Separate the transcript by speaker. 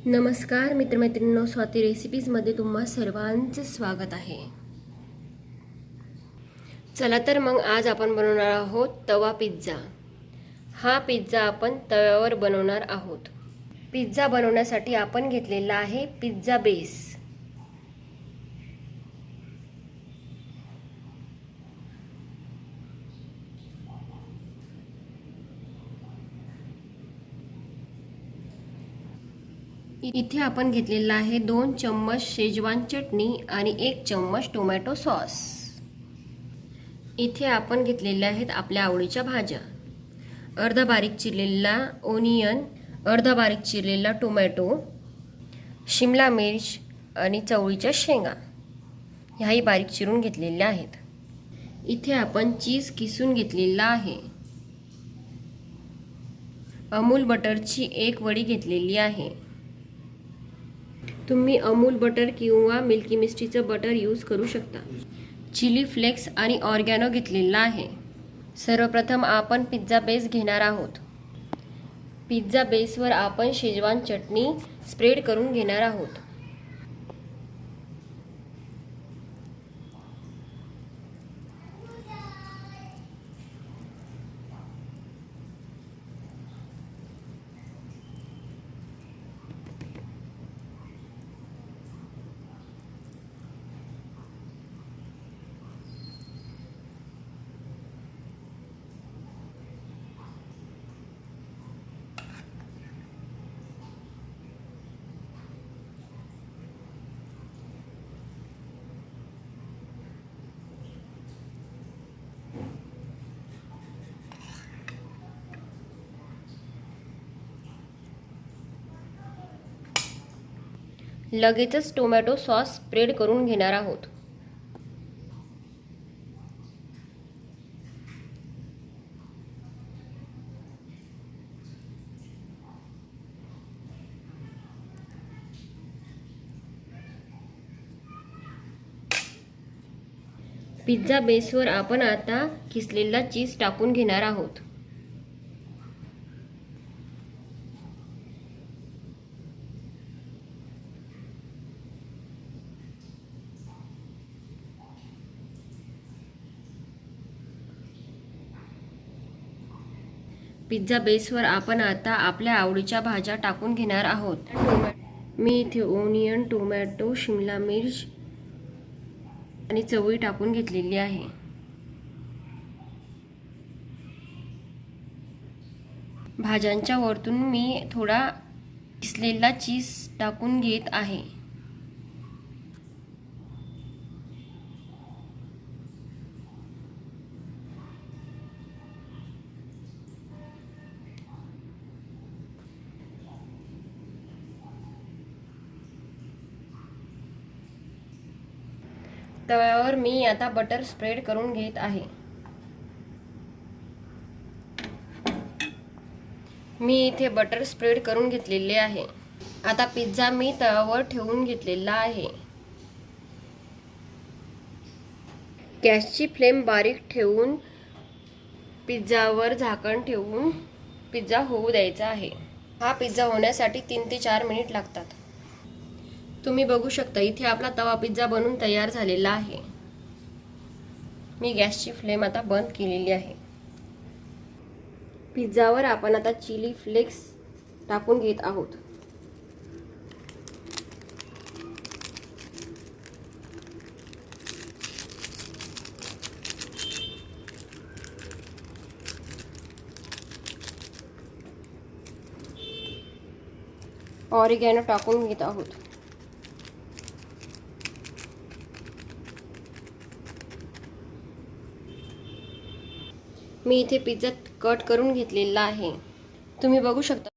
Speaker 1: नमस्कार मित्रमैत्रिणींनो, स्वाती रेसिपीजमध्ये तुम्हा सर्वांचे स्वागत आहे। चला तर मग आज आपण बनवणार आहोत तवा पिझ्झा। हा पिझ्झा आपण तव्यावर बनवणार आहोत। पिझ्झा बनवण्यासाठी आपण घेतलेला आहे पिझ्झा बेस। इथे आपण घेतलेला आहे 2 चम्मच शेजवान चटणी आणि 1 चम्मच टोमॅटो सॉस। इथे आपण घेतलेले आहेत आपल्या आवडीच्या भाज्या, अर्धा बारीक चिरलेला ओनियन, अर्धा बारीक चिरलेला टोमॅटो, शिमला मिर्च आणि चवळीच्या शेंगा ह्याही बारीक चिरून घेतलेल्या आहेत। इथे आपण चीज किसून घेतलेला आहे। अमूल बटरची 1 वडी घेतलेली आहे। तुम्ही अमूल बटर किंवा मिल्की मिस्टीचं बटर यूज करू शकता। चिली फ्लेक्स आणि ऑर्गॅनो घेतलेला आहे। सर्वप्रथम आपण पिझ्झा बेस घेणार आहोत। पिझ्झा बेसवर आपण शेजवान चटणी स्प्रेड करून घेणार आहोत। लगेचच टोमॅटो सॉस स्प्रेड करून घेणार आहोत। पिझ्झा बेसवर आपण आता किसलेला चीज टाकून घेणार आहोत। पिझ्झा बेसवर आपण आता आपल्या आवडीच्या भाज्या टाकून घेणार आहोत। मी इथे ओनियन, टोमॅटो, शिमला मिर्च आणि चवळी टाकून घेतलेली आहे। भाज्यांच्या वरतून मी थोडा किसलेला चीज टाकून घेत आहे। तव्यावर मी आता बटर स्प्रेड करून घेत आहे। मी इथे बटर स्प्रेड करून घेतलेले आहे। आता पिझ्झा मी तव्यावर ठेवून घेतलेला आहे। गॅसची फ्लेम बारीक ठेवून पिझ्झावर झाकण ठेवून पिझ्झा होऊ द्यायचा आहे। हा पिझ्झा होण्यासाठी 3 ते 4 मिनिट लागतात। तुम्ही बघू शकता इथे आपला तवा पिझ्झा बनून तयार झालेला आहे। मी गॅसची फ्लेम आता बंद केलेली आहे। पिझ्झावर आपण आता चिली फ्लेक्स टाकून घेत आहोत। ऑरिगॅनो टाकून घेत आहोत। मी इथे पिझ्झा कट करून घेतलेला आहे। तुम्ही बघू शकता